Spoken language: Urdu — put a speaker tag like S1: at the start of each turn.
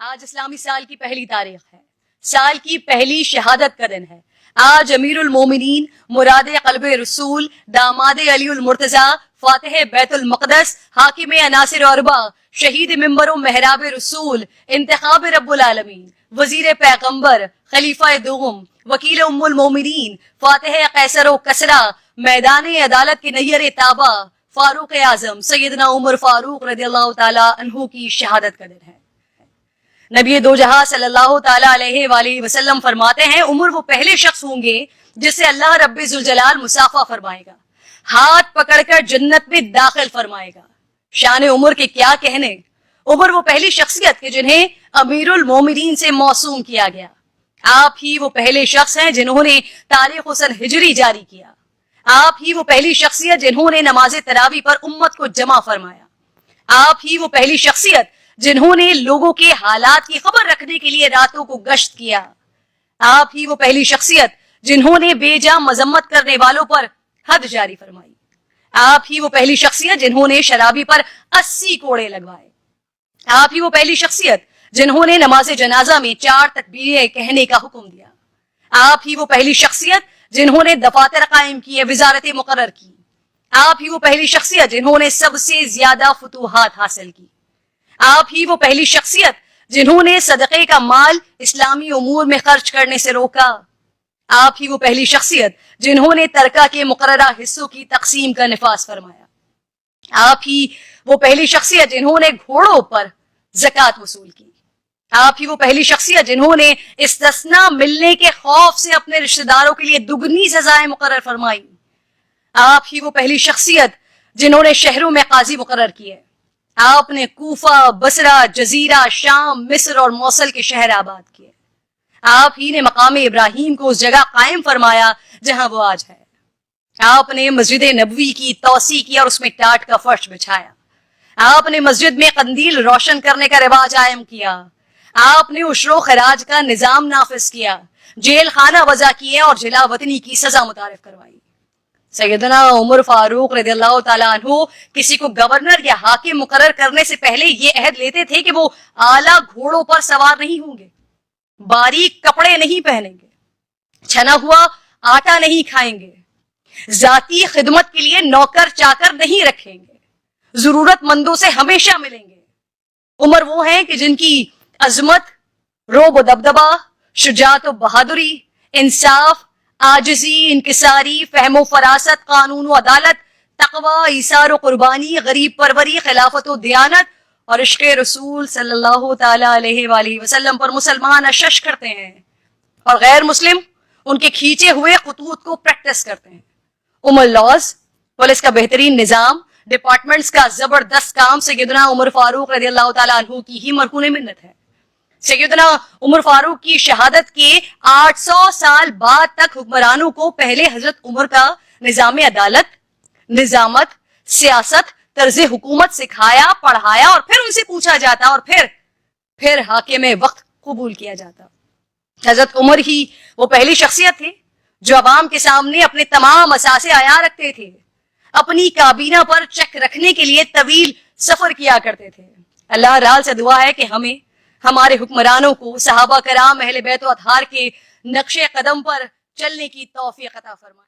S1: آج اسلامی سال کی پہلی تاریخ ہے، سال کی پہلی شہادت کا دن ہے۔ آج امیر المومنین، مراد قلب رسول، داماد علی المرتضی، فاتح بیت المقدس، حاکم عناصر اربع، شہید منبر و محراب رسول، انتخاب رب العالمین، وزیر پیغمبر، خلیفہ دوم، وکیل ام المومنین، فاتح قیصر و کسرا، میدان عدالت کے نیر تابہ، فاروق اعظم سیدنا عمر فاروق رضی اللہ تعالی عنہ کی شہادت کا دن ہے۔ نبی دو جہاں صلی اللہ تعالی علیہ وآلہ وسلم فرماتے ہیں، عمر وہ پہلے شخص ہوں گے جس سے اللہ رب ذوالجلال مصافحہ فرمائے گا، ہاتھ پکڑ کر جنت میں داخل فرمائے گا۔ شان عمر کے کیا کہنے، عمر وہ پہلی شخصیت کہ جنہیں امیر المومنین سے موسوم کیا گیا۔ آپ ہی وہ پہلے شخص ہیں جنہوں نے تاریخ حسن ہجری جاری کیا۔ آپ ہی وہ پہلی شخصیت جنہوں نے نماز تراویح پر امت کو جمع فرمایا۔ آپ ہی وہ پہلی شخصیت جنہوں نے لوگوں کے حالات کی خبر رکھنے کے لیے راتوں کو گشت کیا۔ آپ ہی وہ پہلی شخصیت جنہوں نے بے جا مذمت کرنے والوں پر حد جاری فرمائی۔ آپ ہی وہ پہلی شخصیت جنہوں نے شرابی پر 80 کوڑے لگوائے۔ آپ ہی وہ پہلی شخصیت جنہوں نے نماز جنازہ میں 4 تکبیریں کہنے کا حکم دیا۔ آپ ہی وہ پہلی شخصیت جنہوں نے دفاتر قائم کیے، وزارتیں مقرر کی۔ آپ ہی وہ پہلی شخصیت جنہوں نے سب سے زیادہ فتوحات حاصل کی۔ آپ ہی وہ پہلی شخصیت جنہوں نے صدقے کا مال اسلامی امور میں خرچ کرنے سے روکا۔ آپ ہی وہ پہلی شخصیت جنہوں نے ترکہ کے مقررہ حصوں کی تقسیم کا نفاذ فرمایا۔ آپ ہی وہ پہلی شخصیت جنہوں نے گھوڑوں پر زکوٰۃ وصول کی۔ آپ ہی وہ پہلی شخصیت جنہوں نے استثناء ملنے کے خوف سے اپنے رشتہ داروں کے لیے دگنی سزائیں مقرر فرمائی۔ آپ ہی وہ پہلی شخصیت جنہوں نے شہروں میں قاضی مقرر کیے۔ آپ نے کوفہ، بصرہ، جزیرہ، شام، مصر اور موصل کے شہر آباد کیے۔ آپ ہی نے مقام ابراہیم کو اس جگہ قائم فرمایا جہاں وہ آج ہے۔ آپ نے مسجد نبوی کی توسیع کی اور اس میں ٹاٹ کا فرش بچھایا۔ آپ نے مسجد میں قندیل روشن کرنے کا رواج قائم کیا۔ آپ نے عشر و خراج کا نظام نافذ کیا، جیل خانہ وضع کیے اور جلا وطنی کی سزا متعارف کروائی۔ سیدنا عمر فاروق رضی اللہ تعالیٰ عنہ کسی کو گورنر یا حاکم مقرر کرنے سے پہلے یہ عہد لیتے تھے کہ وہ اعلیٰ گھوڑوں پر سوار نہیں ہوں گے، باریک کپڑے نہیں پہنیں گے، چھنا ہوا آٹا نہیں کھائیں گے، ذاتی خدمت کے لیے نوکر چاکر نہیں رکھیں گے، ضرورت مندوں سے ہمیشہ ملیں گے۔ عمر وہ ہیں کہ جن کی عظمت، رعب و دبدبہ، شجاعت و بہادری، انصاف، عاجزی، انکساری، فہم و فراست، قانون و عدالت، تقوی، ایثار و قربانی، غریب پروری، خلافت و دیانت اور عشق رسول صلی اللہ تعالی علیہ وآلہ وسلم پر مسلمان اشش کرتے ہیں اور غیر مسلم ان کے کھینچے ہوئے خطوط کو پریکٹس کرتے ہیں۔ لاز، پولیس کا بہترین نظام، ڈپارٹمنٹس کا زبردست کام سیدنا عمر فاروق رضی اللہ تعالیٰ عنہ کی ہی مرہون منت ہے۔ سیدنا عمر فاروق کی شہادت کے 800 سال بعد تک حکمرانوں کو پہلے حضرت عمر کا نظام عدالت، نظامت، سیاست، طرز حکومت سکھایا، پڑھایا اور پھر ان سے پوچھا جاتا اور پھر حاکم وقت قبول کیا جاتا۔ حضرت عمر ہی وہ پہلی شخصیت تھے جو عوام کے سامنے اپنے تمام اثاثے عیاں رکھتے تھے، اپنی کابینہ پر چیک رکھنے کے لیے طویل سفر کیا کرتے تھے۔ اللہ تعالی سے دعا ہے کہ ہمیں، ہمارے حکمرانوں کو، صحابہ کرام، اہل بیت و اطہار کے نقش قدم پر چلنے کی توفیق عطا فرمائے۔